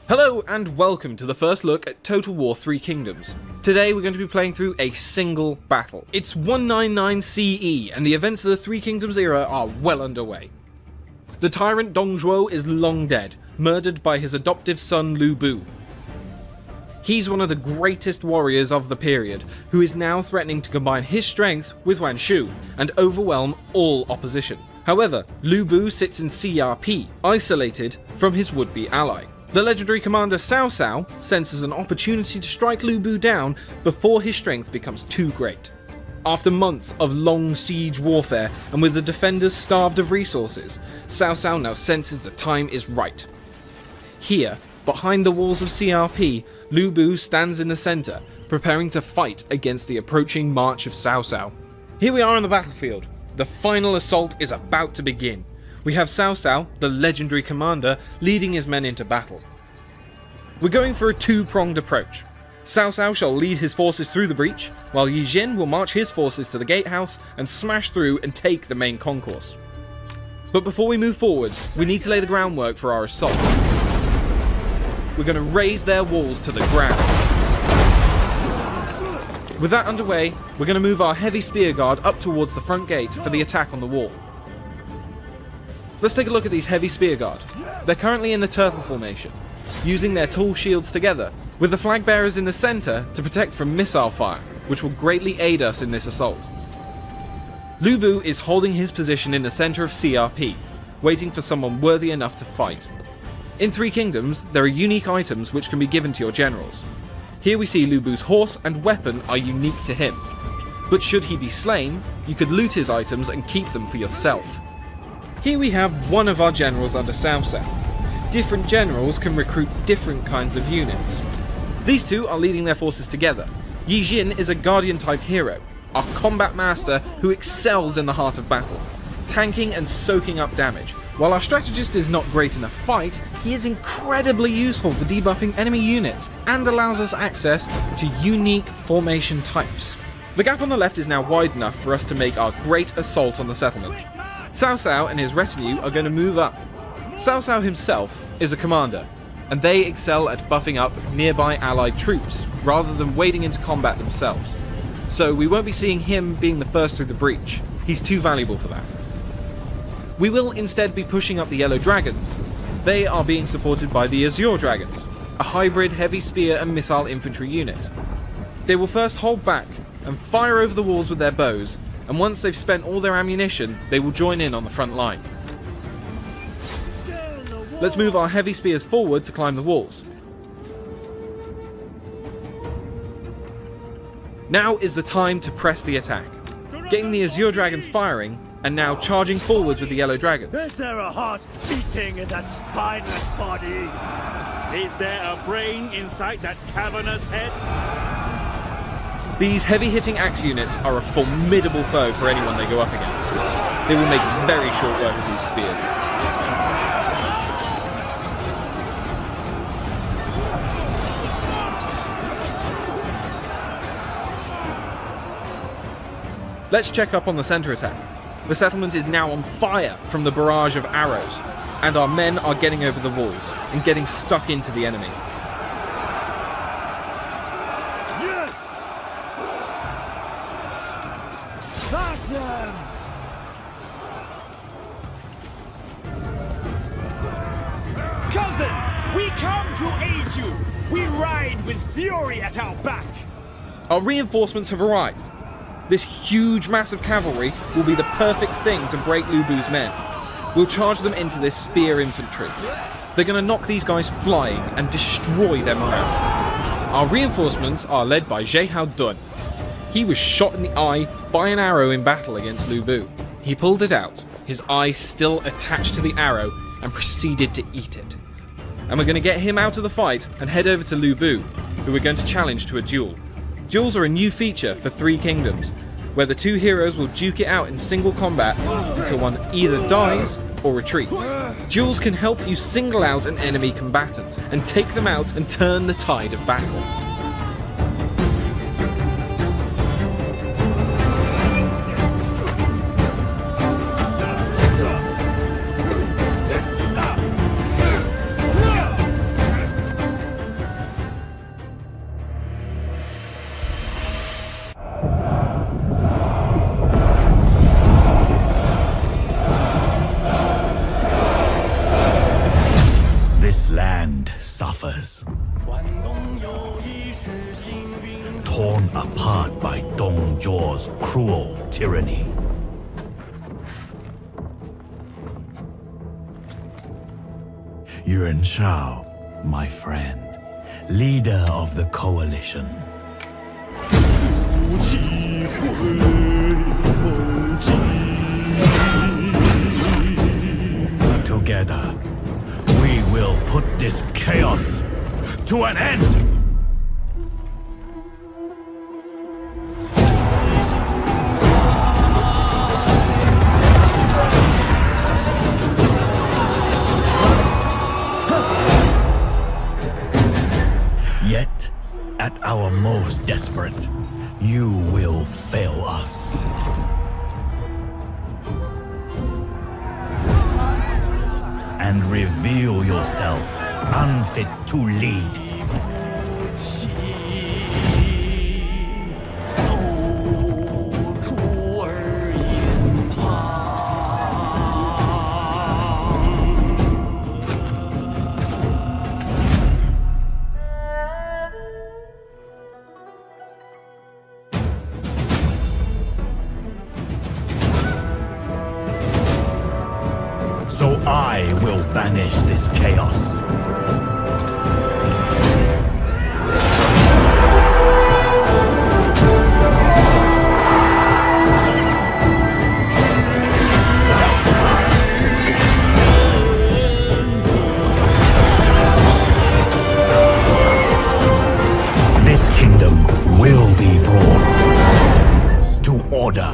Hello and welcome to the first look at Total War 3 Kingdoms. Today we're going to be playing through a single battle. It's 199 CE and the events of the Three Kingdoms era are well underway. The tyrant Dong Zhuo is long dead, murdered by his adoptive son Lu Bu. He's one of the greatest warriors of the period, who is now threatening to combine his strength with Yuan Shu and overwhelm all opposition. However, Lu Bu sits in CRP, isolated from his would-be ally. The legendary commander Cao Cao senses an opportunity to strike Lu Bu down before his strength becomes too great. After months of long siege warfare and with the defenders starved of resources, Cao Cao now senses the time is right. Here, behind the walls of CRP, Lu Bu stands in the centre, preparing to fight against the approaching march of Cao Cao. Here we are on the battlefield. The final assault is about to begin. We have Cao Cao, the legendary commander, leading his men into battle. We're going for a two-pronged approach. Cao Cao shall lead his forces through the breach, while Yi Jin will march his forces to the gatehouse and smash through and take the main concourse. But before we move forwards, we need to lay the groundwork for our assault. We're going to raise their walls to the ground. With that underway, we're going to move our heavy spear guard up towards the front gate for the attack on the wall. Let's take a look at these heavy spear guard. They're currently in the turtle formation, using their tall shields together, with the flag bearers in the centre to protect from missile fire, which will greatly aid us in this assault. Lu Bu is holding his position in the centre of CRP, waiting for someone worthy enough to fight. In Three Kingdoms, there are unique items which can be given to your generals. Here we see Lu Bu's horse and weapon are unique to him, but should he be slain, you could loot his items and keep them for yourself. Here we have one of our generals under Cao Cao. Different generals can recruit different kinds of units. These two are leading their forces together. Yi Jin is a guardian type hero, our combat master who excels in the heart of battle, tanking and soaking up damage. While our strategist is not great in a fight, he is incredibly useful for debuffing enemy units and allows us access to unique formation types. The gap on the left is now wide enough for us to make our great assault on the settlement. Cao Cao and his retinue are going to move up. Cao Cao himself is a commander, and they excel at buffing up nearby allied troops, rather than wading into combat themselves. So we won't be seeing him being the first through the breach. He's too valuable for that. We will instead be pushing up the Yellow Dragons. They are being supported by the Azure Dragons, a hybrid heavy spear and missile infantry unit. They will first hold back and fire over the walls with their bows, and once they've spent all their ammunition, they will join in on the front line. Let's move our heavy spears forward to climb the walls. Now is the time to press the attack. Getting the Azure Dragons firing, and now charging forwards with the Yellow Dragons. Is there a heart beating in that spineless body? Is there a brain inside that cavernous head? These heavy-hitting axe units are a formidable foe for anyone they go up against. They will make very short work of these spears. Let's check up on the centre attack. The settlement is now on fire from the barrage of arrows, and our men are getting over the walls and getting stuck into the enemy. Cousin, we come to aid you. We ride with fury at our back. Our reinforcements have arrived. This huge mass of cavalry will be the perfect thing to break Lu Bu's men. We'll charge them into this spear infantry. They're going to knock these guys flying and destroy their morale. Our reinforcements are led by Zhehao Dun. He was shot in the eye by an arrow in battle against Lu Bu. He pulled it out, his eye still attached to the arrow, and proceeded to eat it. And we're going to get him out of the fight and head over to Lu Bu, who we're going to challenge to a duel. Duels are a new feature for Three Kingdoms, where the two heroes will duke it out in single combat until one either dies or retreats. Duels can help you single out an enemy combatant and take them out and turn the tide of battle. This land suffers. Torn apart by Dong Zhuo's cruel tyranny. Yuan Shao, my friend, leader of the coalition. Together, we will put this chaos to an end! Yet, at our most desperate, you will fail us. And reveal yourself unfit to lead. So I will banish this chaos. This kingdom will be brought to order.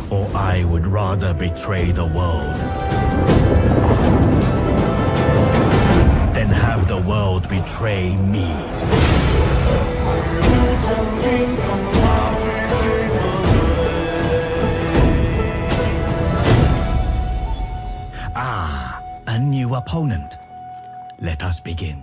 For I would rather betray the world than have the world betray me. Ah, a new opponent. Let us begin.